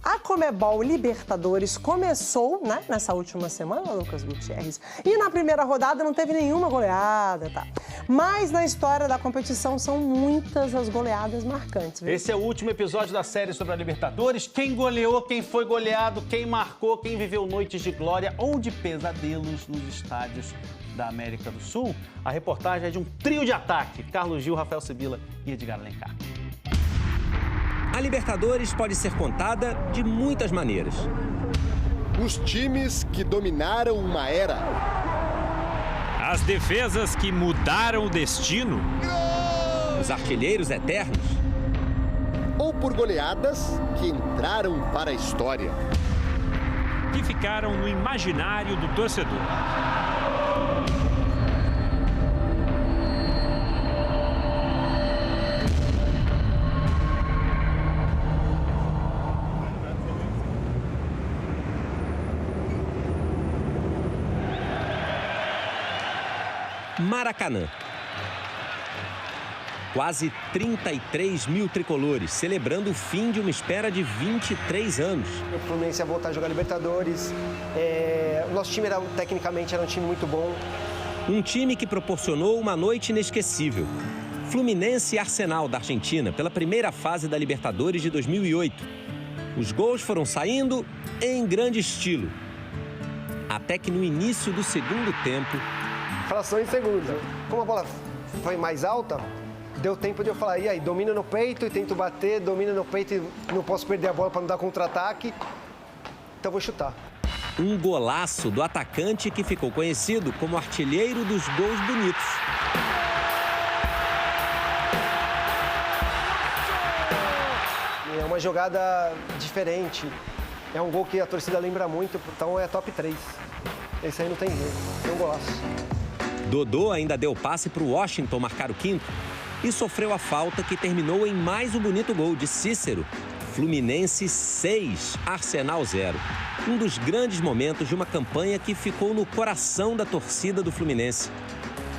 A Conmebol Libertadores começou, né, nessa última semana, Lucas Gutierrez, e na primeira rodada não teve nenhuma goleada, tá? Mas na história da competição são muitas as goleadas marcantes, viu? Esse é o último episódio da série sobre a Libertadores. Quem goleou, quem foi goleado, quem marcou, quem viveu noites de glória ou de pesadelos nos estádios da América do Sul. A reportagem é de um trio de ataque: Carlos Gil, Rafael Sibila e Edgar Alencar. A Libertadores pode ser contada de muitas maneiras. Os times que dominaram uma era. As defesas que mudaram o destino. Os artilheiros eternos. Ou por goleadas que entraram para a história. Que ficaram no imaginário do torcedor. Maracanã. Quase 33 mil tricolores, celebrando o fim de uma espera de 23 anos. O Fluminense ia voltar a jogar Libertadores. O nosso time, tecnicamente, era um time muito bom. Um time que proporcionou uma noite inesquecível. Fluminense e Arsenal, da Argentina, pela primeira fase da Libertadores de 2008. Os gols foram saindo em grande estilo. Até que no início do segundo tempo... Fração em segundos. Como a bola foi mais alta, deu tempo de eu falar, e aí, domino no peito e tento bater, domino no peito e não posso perder a bola para não dar contra-ataque, então vou chutar. Um golaço do atacante que ficou conhecido como artilheiro dos gols bonitos. É uma jogada diferente, é um gol que a torcida lembra muito, então é top 3. Esse aí não tem jeito, é um golaço. Dodô ainda deu passe para o Washington marcar o quinto e sofreu a falta que terminou em mais um bonito gol de Cícero. Fluminense 6, Arsenal 0. Um dos grandes momentos de uma campanha que ficou no coração da torcida do Fluminense.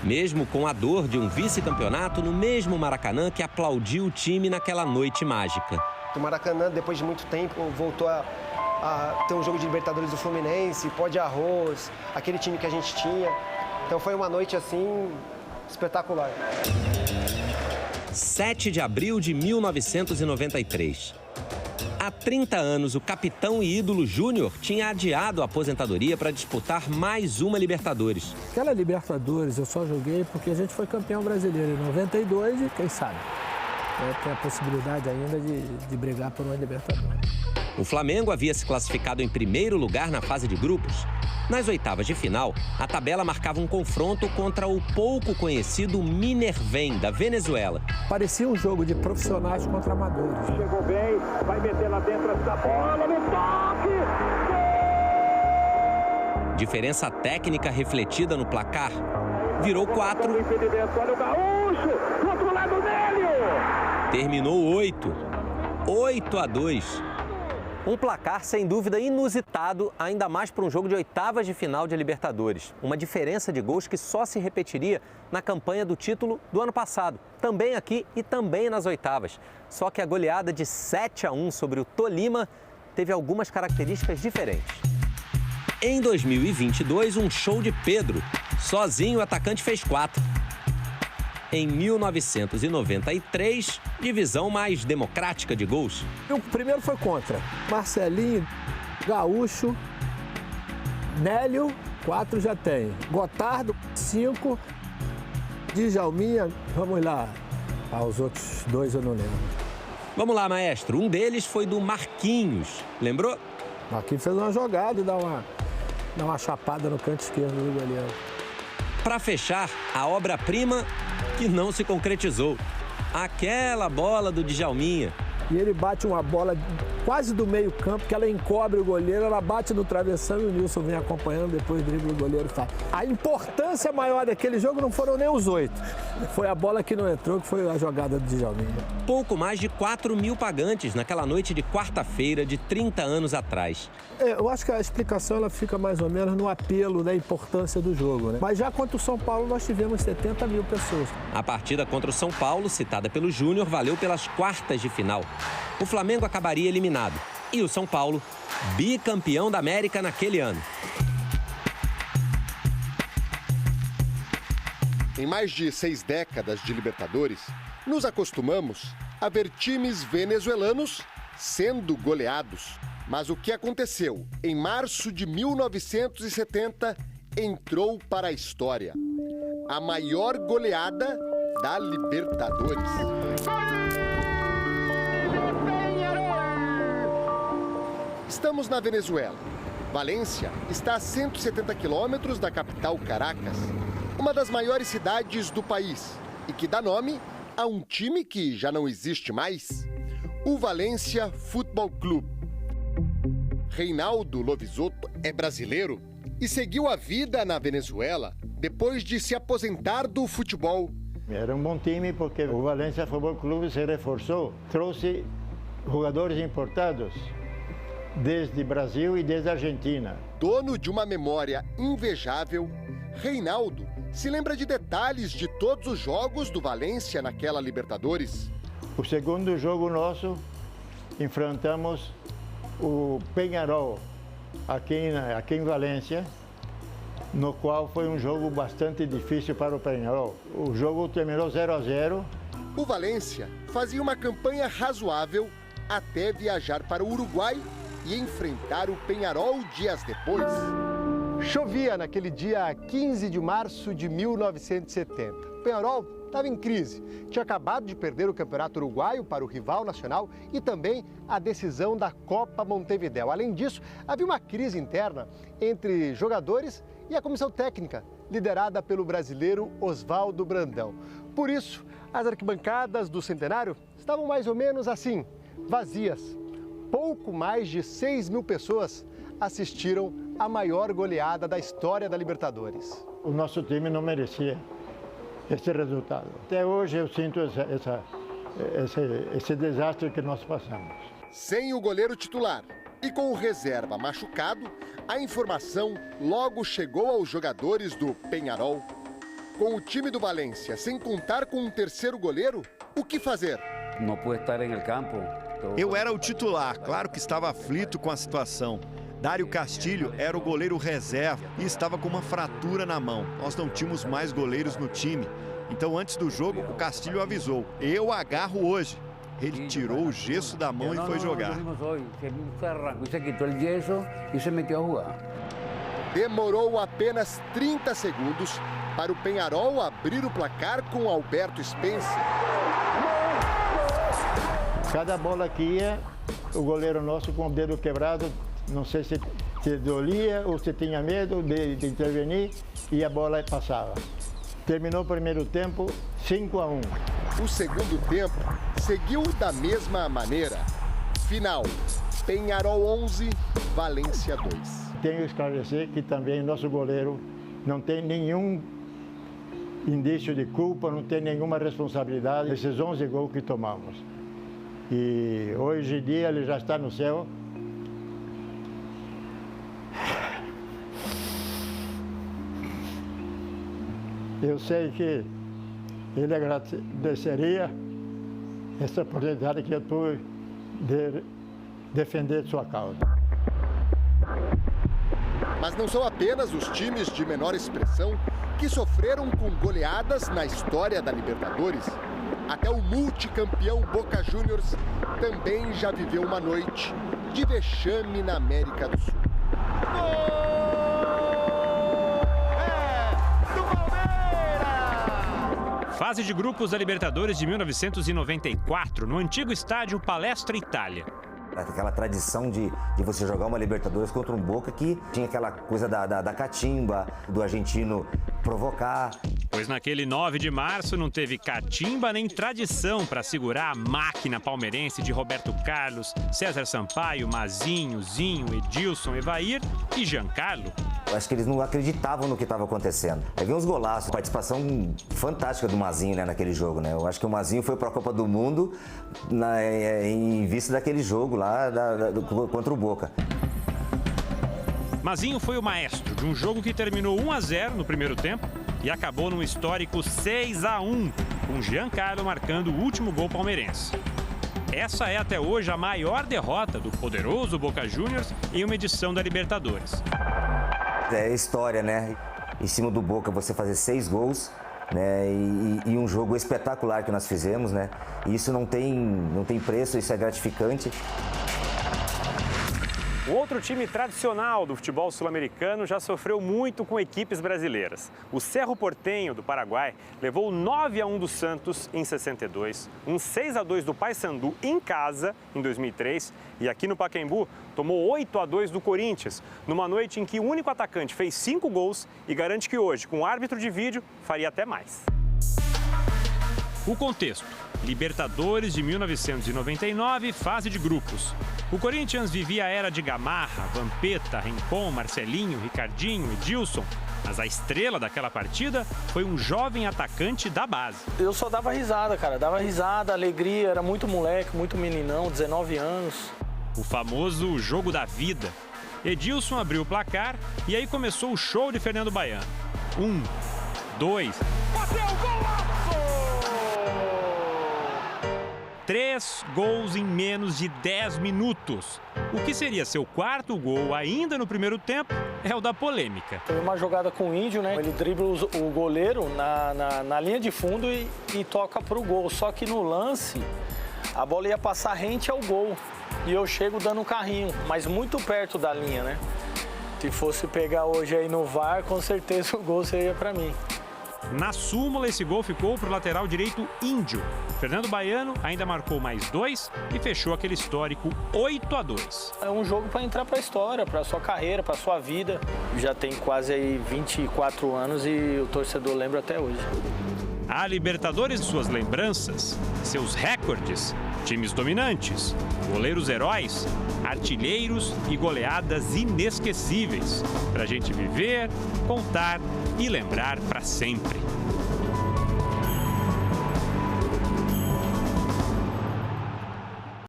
Mesmo com a dor de um vice-campeonato no mesmo Maracanã que aplaudiu o time naquela noite mágica. O Maracanã, depois de muito tempo, voltou a ter um jogo de Libertadores do Fluminense, pó de arroz, aquele time que a gente tinha. Então foi uma noite, assim, espetacular. 7 de abril de 1993. Há 30 anos, o capitão e ídolo Júnior tinha adiado a aposentadoria para disputar mais uma Libertadores. Aquela Libertadores eu só joguei porque a gente foi campeão brasileiro em 92 e quem sabe, tem a possibilidade ainda de brigar por uma Libertadores. O Flamengo havia se classificado em primeiro lugar na fase de grupos. Nas oitavas de final, a tabela marcava um confronto contra o pouco conhecido Minervém, da Venezuela. Parecia um jogo de profissionais contra amadores. Chegou bem, vai meter lá dentro essa bola no toque! Diferença técnica refletida no placar. Virou 4. Olha o Gaúcho, do outro lado dele! Terminou 8-2. Um placar, sem dúvida, inusitado, ainda mais para um jogo de oitavas de final de Libertadores. Uma diferença de gols que só se repetiria na campanha do título do ano passado. Também aqui e também nas oitavas. Só que a goleada de 7-1 sobre o Tolima teve algumas características diferentes. Em 2022, um show de Pedro. Sozinho, o atacante fez 4. Em 1993, divisão mais democrática de gols. O primeiro foi contra Marcelinho, Gaúcho, Nélio, 4 já tem. Gotardo, 5. Djalminha, vamos lá. Os outros 2 eu não lembro. Vamos lá, maestro. Um deles foi do Marquinhos. Lembrou? Marquinhos fez uma jogada e dá uma chapada no canto esquerdo do goleiro. Para fechar, a obra-prima que não se concretizou. Aquela bola do Djalminha. E ele bate uma bola quase do meio campo, que ela encobre o goleiro, ela bate no travessão e o Nilson vem acompanhando, depois dribla o goleiro e faz. A importância maior daquele jogo não foram nem os 8. Foi a bola que não entrou, que foi a jogada do Djalminha. Pouco mais de 4 mil pagantes naquela noite de quarta-feira de 30 anos atrás. Eu acho que a explicação ela fica mais ou menos no apelo da importância do jogo, né? Mas já contra o São Paulo nós tivemos 70 mil pessoas. A partida contra o São Paulo, citada pelo Júnior, valeu pelas quartas de final. O Flamengo acabaria eliminado. E o São Paulo, bicampeão da América naquele ano. Em mais de 6 décadas de Libertadores, nos acostumamos a ver times venezuelanos sendo goleados. Mas o que aconteceu em março de 1970 entrou para a história. A maior goleada da Libertadores. Estamos na Venezuela. Valência está a 170 quilômetros da capital Caracas, uma das maiores cidades do país e que dá nome a um time que já não existe mais, o Valência Futebol Clube. Reinaldo Lovisotto é brasileiro e seguiu a vida na Venezuela depois de se aposentar do futebol. Era um bom time porque o Valência Futebol Clube se reforçou, trouxe jogadores importados desde Brasil e desde Argentina. Dono de uma memória invejável, Reinaldo se lembra de detalhes de todos os jogos do Valência naquela Libertadores. O segundo jogo nosso, enfrentamos o Peñarol aqui em Valência, no qual foi um jogo bastante difícil para o Peñarol. O jogo terminou 0-0. O Valência fazia uma campanha razoável até viajar para o Uruguai e enfrentar o Peñarol dias depois. Chovia naquele dia 15 de março de 1970. O Peñarol estava em crise. Tinha acabado de perder o Campeonato Uruguaio para o rival nacional e também a decisão da Copa Montevidéu. Além disso, havia uma crise interna entre jogadores e a comissão técnica, liderada pelo brasileiro Oswaldo Brandão. Por isso, as arquibancadas do Centenário estavam mais ou menos assim, vazias. Pouco mais de 6.000 pessoas assistiram a maior goleada da história da Libertadores. O nosso time não merecia esse resultado. Até hoje eu sinto esse desastre que nós passamos. Sem o goleiro titular e com o reserva machucado, a informação logo chegou aos jogadores do Peñarol. Com o time do Valência sem contar com um terceiro goleiro, o que fazer? Não pude estar no campo. Eu era o titular, claro que estava aflito com a situação. Dário Castilho era o goleiro reserva e estava com uma fratura na mão. Nós não tínhamos mais goleiros no time. Então, antes do jogo, o Castilho avisou: eu agarro hoje. Ele tirou o gesso da mão e foi jogar. Demorou apenas 30 segundos para o Peñarol abrir o placar com Alberto Spencer. Cada bola que ia, o goleiro nosso com o dedo quebrado, não sei se dolia ou se tinha medo de intervenir, e a bola passava. Terminou o primeiro tempo 5-1. O segundo tempo seguiu da mesma maneira. Final, Peñarol 11, Valência 2. Tenho que esclarecer que também nosso goleiro não tem nenhum indício de culpa, não tem nenhuma responsabilidade nesses 11 gols que tomamos. E hoje em dia ele já está no céu. Eu sei que ele agradeceria essa oportunidade que eu tive de defender sua causa. Mas não são apenas os times de menor expressão que sofreram com goleadas na história da Libertadores. Até o multicampeão Boca Juniors também já viveu uma noite de vexame na América do Sul. Fase de grupos da Libertadores de 1994, no antigo estádio Palestra Itália. Aquela tradição de você jogar uma Libertadores contra um Boca que tinha aquela coisa da catimba, do argentino provocar. Pois naquele 9 de março não teve catimba nem tradição para segurar a máquina palmeirense de Roberto Carlos, César Sampaio, Mazinho, Zinho, Edilson, Evair e Giancarlo. Eu acho que eles não acreditavam no que estava acontecendo. Aí veio uns golaços, participação fantástica do Mazinho, né, naquele jogo, né? Eu acho que o Mazinho foi para a Copa do Mundo em vista daquele jogo lá contra o Boca. Mazinho foi o maestro de um jogo que terminou 1-0 no primeiro tempo e acabou num histórico 6-1, com Giancarlo marcando o último gol palmeirense. Essa é até hoje a maior derrota do poderoso Boca Juniors em uma edição da Libertadores. É história, né? Em cima do Boca você fazer 6 gols, né? E um jogo espetacular que nós fizemos, né? E isso não tem preço, isso é gratificante. O outro time tradicional do futebol sul-americano já sofreu muito com equipes brasileiras. O Cerro Porteño, do Paraguai, levou 9-1 do Santos em 62, um 6-2 do Paysandu em casa em 2003 e aqui no Pacaembu tomou 8-2 do Corinthians, numa noite em que o único atacante fez 5 gols e garante que hoje, com o árbitro de vídeo, faria até mais. O contexto: Libertadores de 1999, fase de grupos. O Corinthians vivia a era de Gamarra, Vampeta, Rincon, Marcelinho, Ricardinho, Edilson. Mas a estrela daquela partida foi um jovem atacante da base. Eu só dava risada, cara. Dava risada, alegria. Era muito moleque, muito meninão, 19 anos. O famoso jogo da vida. Edilson abriu o placar e aí começou o show de Fernando Baiano. 1, 2... Bateu, golaço! 3 gols em menos de 10 minutos. O que seria seu quarto gol ainda no primeiro tempo é o da polêmica. Teve uma jogada com o Índio, né? Ele dribla o goleiro na linha de fundo e toca para o gol. Só que no lance, a bola ia passar rente ao gol. E eu chego dando um carrinho, mas muito perto da linha, né? Se fosse pegar hoje aí no VAR, com certeza o gol seria para mim. Na súmula, esse gol ficou para o lateral direito Índio. Fernando Baiano ainda marcou mais 2 e fechou aquele histórico 8-2. É um jogo para entrar para a história, para a sua carreira, para a sua vida. Já tem quase aí 24 anos e o torcedor lembra até hoje. A Libertadores, suas lembranças, seus recordes, times dominantes, goleiros heróis, artilheiros e goleadas inesquecíveis. Pra gente viver, contar e lembrar para sempre.